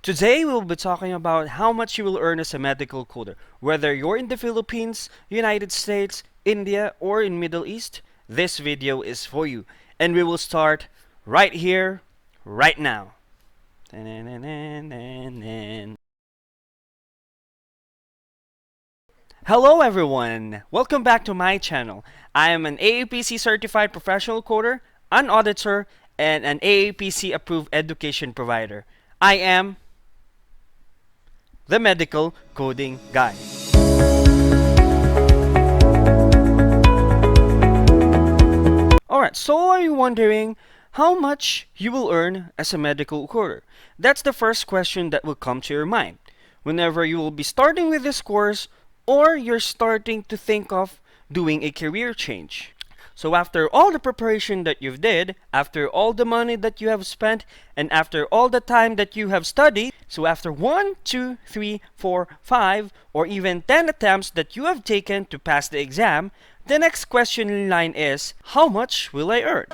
Today we'll be talking about how much you will earn as a medical coder. Whether you're in the Philippines, United States, India, or in Middle East, this video is for you. And we will start right here, right now. Hello everyone! Welcome back to my channel. I am an AAPC certified professional coder, an auditor, and an AAPC approved education provider. I am the medical coding guy. Alright, so are you wondering how much you will earn as a medical coder? That's the first question that will come to your mind whenever you will be starting with this course or you're starting to think of doing a career change. So after all the preparation that you've did, after all the money that you have spent, and after all the time that you have studied, so after 1, 2, 3, 4, 5, or even 10 attempts that you have taken to pass the exam, the next question in line is, how much will I earn?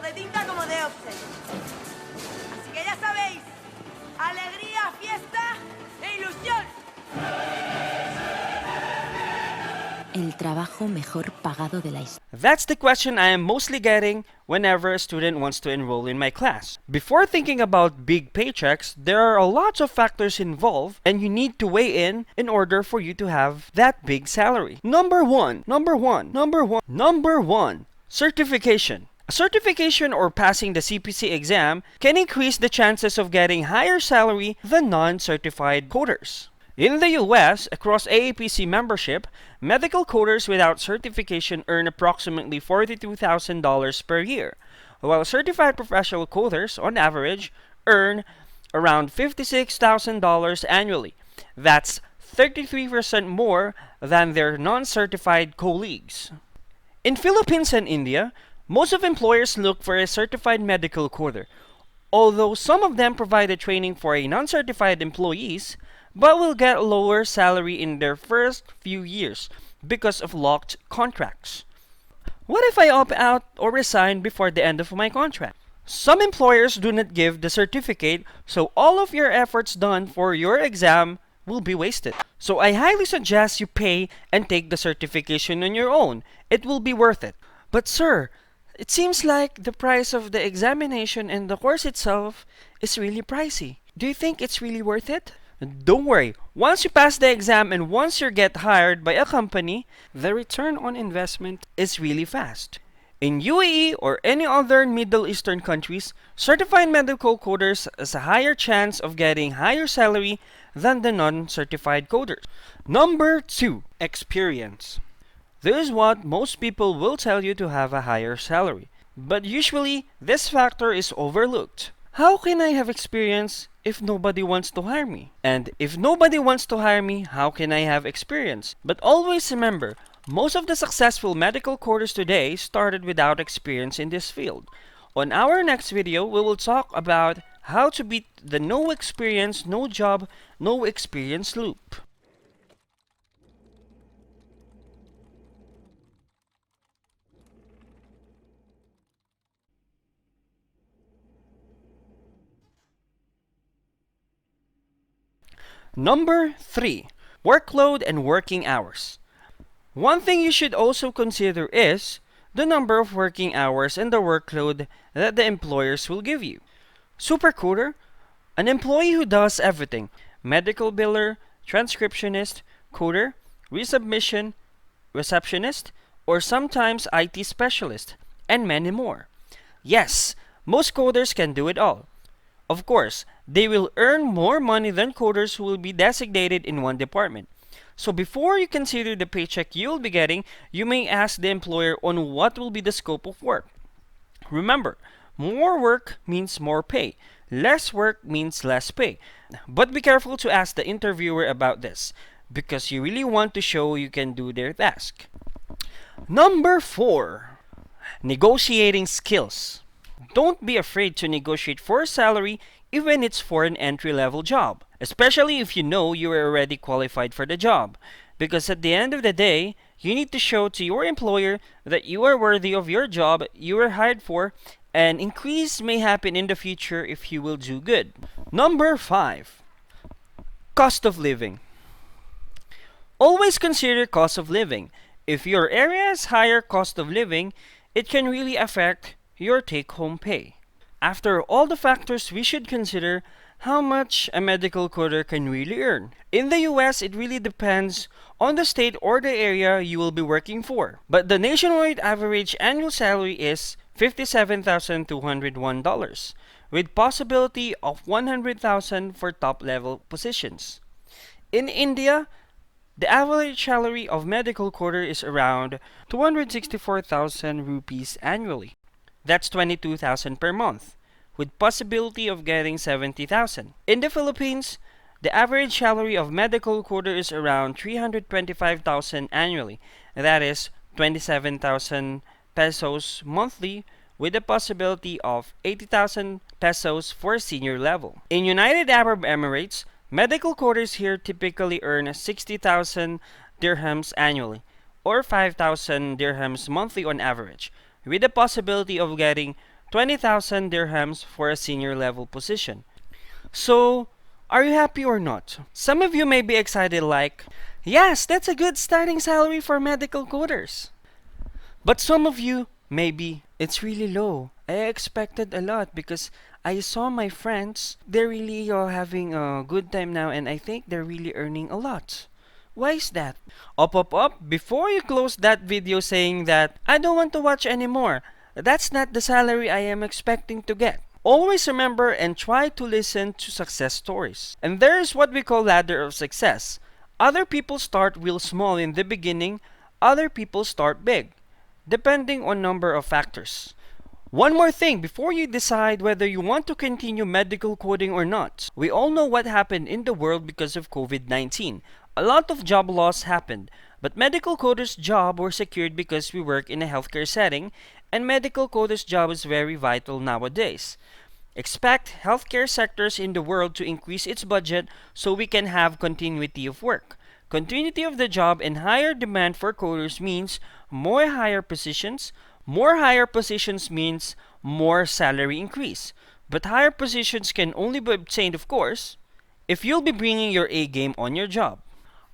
El trabajo mejor pagado de la historia. That's the question I am mostly getting whenever a student wants to enroll in my class. Before thinking about big paychecks, there are a lot of factors involved and you need to weigh in order for you to have that big salary. Number one, certification. A certification or passing the CPC exam can increase the chances of getting higher salary than non-certified coders. In the US, across AAPC membership, medical coders without certification earn approximately $42,000 per year, while certified professional coders, on average, earn around $56,000 annually. That's 33% more than their non-certified colleagues. In Philippines and India, most of employers look for a certified medical coder, although some of them provide a training for a non-certified employees, but will get lower salary in their first few years because of locked contracts. What if I opt out or resign before the end of my contract? Some employers do not give the certificate, so all of your efforts done for your exam will be wasted. So I highly suggest you pay and take the certification on your own. It will be worth it. But sir, it seems like the price of the examination and the course itself is really pricey. Do you think it's really worth it? Don't worry, once you pass the exam and once you get hired by a company, the return on investment is really fast. In UAE or any other Middle Eastern countries, certified medical coders has a higher chance of getting higher salary than the non-certified coders. Number 2, experience. This is what most people will tell you to have a higher salary, but usually this factor is overlooked. How can I have experience if nobody wants to hire me? And if nobody wants to hire me, how can I have experience? But always remember, most of the successful medical coders today started without experience in this field. On our next video, we will talk about how to beat the no experience, no job, no experience loop. Number 3, workload and working hours. One thing you should also consider is the number of working hours and the workload that the employers will give you. Supercoder, an employee who does everything: medical biller, transcriptionist, coder, resubmission, receptionist, or sometimes IT specialist, and many more. Yes, most coders can do it all. Of course, they will earn more money than coders who will be designated in one department. So before you consider the paycheck you'll be getting, you may ask the employer on what will be the scope of work. Remember, more work means more pay. Less work means less pay. But be careful to ask the interviewer about this, because you really want to show you can do their task. Number 4, negotiating skills. Don't be afraid to negotiate for a salary even it's for an entry-level job, especially if you know you are already qualified for the job. Because at the end of the day, you need to show to your employer that you are worthy of your job you were hired for, and increase may happen in the future if you will do good. Number 5, Cost of living. Always consider cost of living. If your area has higher cost of living, it can really affect your take-home pay. After all the factors, we should consider how much a medical coder can really earn. In the US, it really depends on the state or the area you will be working for. But the nationwide average annual salary is $57,201, with possibility of $100,000 for top-level positions. In India, the average salary of medical coder is around 264,000 rupees annually. That's 22,000 per month, with possibility of getting 70,000. In the Philippines, the average salary of medical coder is around 325,000 annually. That is 27,000 pesos monthly, with the possibility of 80,000 pesos for senior level. In United Arab Emirates, medical coders here typically earn 60,000 dirhams annually, or 5,000 dirhams monthly on average, with the possibility of getting 20,000 dirhams for a senior level position. So, are you happy or not? Some of you may be excited like, yes, that's a good starting salary for medical coders. But some of you, maybe, it's really low. I expected a lot because I saw my friends, they're really having a good time now and I think they're really earning a lot. Why is that? Up. Before you close that video saying that, I don't want to watch anymore. That's not the salary I am expecting to get. Always remember and try to listen to success stories. And there is what we call ladder of success. Other people start real small in the beginning, other people start big, depending on number of factors. One more thing before you decide whether you want to continue medical coding or not. We all know what happened in the world because of COVID-19. A lot of job loss happened, but medical coders' job were secured because we work in a healthcare setting, and medical coders' job is very vital nowadays. Expect healthcare sectors in the world to increase its budget so we can have continuity of work. Continuity of the job and higher demand for coders means more higher positions. More higher positions means more salary increase. But higher positions can only be obtained, of course, if you'll be bringing your A game on your job.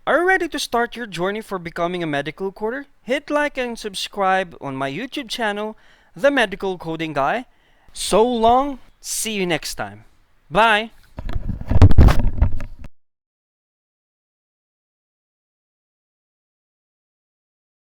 Are you ready to start your journey for becoming a medical coder? Hit like and subscribe on my YouTube channel, The Medical Coding Guy. So long, see you next time. Bye!